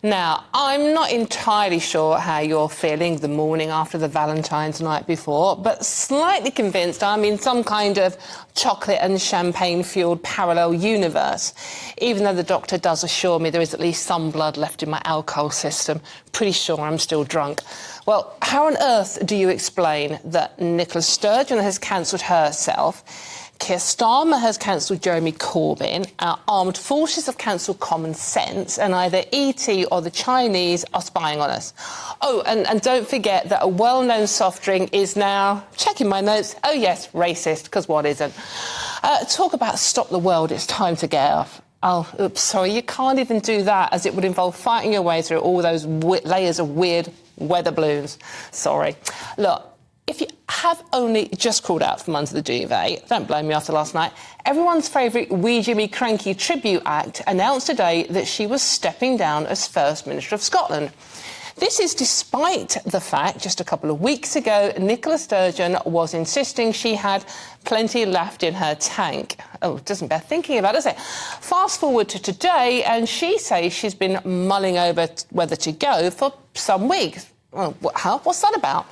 Now, I'm not entirely sure how you're feeling the morning after the Valentine's night before, but slightly convinced I'm in some kind of chocolate and champagne-fueled parallel universe, even though the doctor does assure me there is at least some blood left in my alcohol system. Pretty sure I'm still drunk. Well, how on earth do you explain that Nicola Sturgeon has cancelled herself, Keir Starmer has cancelled Jeremy Corbyn, our armed forces have cancelled Common Sense, and either ET or the Chinese are spying on us? Oh, and don't forget that a well-known soft drink is now, checking my notes, oh yes, racist, because what isn't? Talk about stop the world, it's time to get off. Oh, oops, sorry, you can't even do that, as it would involve fighting your way through all those layers of weird weather balloons. Sorry. Look, if you have only just crawled out from under the duvet, don't blame me after last night, everyone's favourite Wee Jimmy Cranky tribute act announced today that she was stepping down as First Minister of Scotland. This is despite the fact, just a couple of weeks ago, Nicola Sturgeon was insisting she had plenty left in her tank. Oh, it doesn't bear thinking about, does it? Fast forward to today, and she says she's been mulling over whether to go for some weeks. Well, what's that about?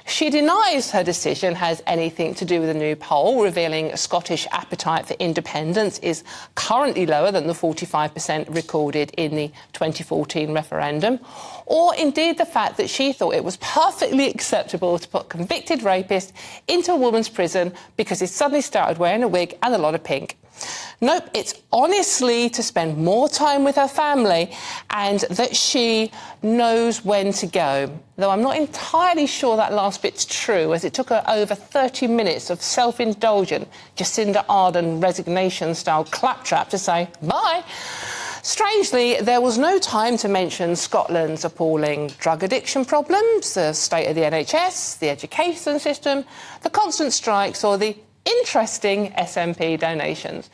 She denies her decision has anything to do with a new poll revealing a Scottish appetite for independence is currently lower than the 45% recorded in the 2014 referendum, or indeed the fact that she thought it was perfectly acceptable to put convicted rapist into a woman's prison because he suddenly started wearing a wig and a lot of pink. Nope, it's honestly to spend more time with her family and that she knows when to go. Though I'm not entirely sure that last bit's true, as it took her over 30 minutes of self-indulgent Jacinda Ardern resignation-style claptrap to say bye. Strangely, there was no time to mention Scotland's appalling drug addiction problems, the state of the NHS, the education system, the constant strikes, or the interesting SNP donations.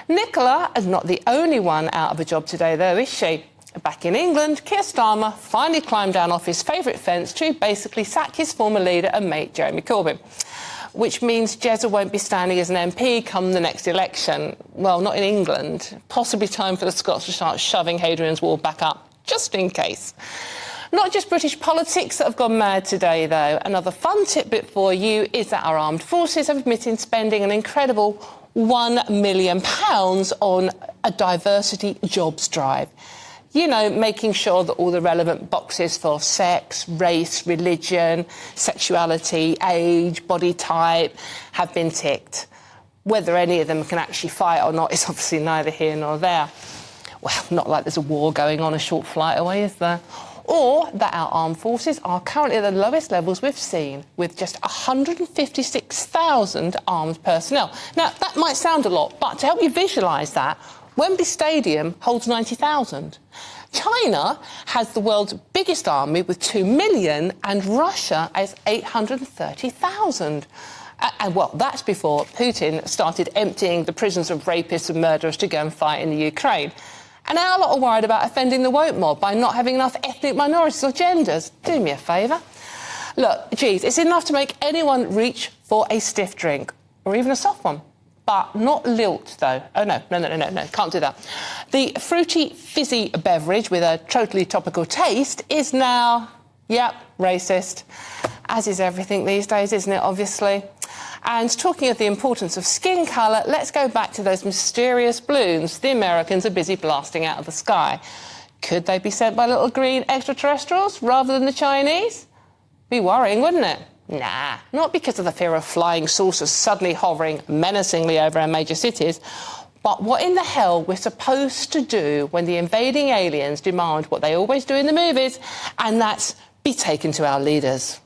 Nicola is not the only one out of a job today, though, is she? Back in England, Keir Starmer finally climbed down off his favourite fence to basically sack his former leader and mate, Jeremy Corbyn, which means Jezza won't be standing as an MP come the next election. Well, not in England. Possibly time for the Scots to start shoving Hadrian's Wall back up, just in case. Not just British politics that have gone mad today, though. Another fun tidbit for you is that our armed forces have admitted spending an incredible £1 million on a diversity jobs drive. You know, making sure that all the relevant boxes for sex, race, religion, sexuality, age, body type have been ticked. Whether any of them can actually fight or not is obviously neither here nor there. Well, not like there's a war going on a short flight away, is there? Or that our armed forces are currently at the lowest levels we've seen, with just 156,000 armed personnel. Now, that might sound a lot, but to help you visualise that, Wembley Stadium holds 90,000. China has the world's biggest army with 2 million, and Russia has 830,000. And, well, that's before Putin started emptying the prisons of rapists and murderers to go and fight in the Ukraine. And our lot are worried about offending the woke mob by not having enough ethnic minorities or genders. Do me a favour. Look, geez, it's enough to make anyone reach for a stiff drink, or even a soft one. But not lilt, though. Oh, no, can't do that. The fruity, fizzy beverage with a totally topical taste is now, yep, racist. As is everything these days, isn't it, obviously? And talking of the importance of skin colour, let's go back to those mysterious balloons the Americans are busy blasting out of the sky. Could they be sent by little green extraterrestrials rather than the Chinese? Be worrying, wouldn't it? Nah, not because of the fear of flying saucers suddenly hovering menacingly over our major cities, but what in the hell we're supposed to do when the invading aliens demand what they always do in the movies, and that's be taken to our leaders.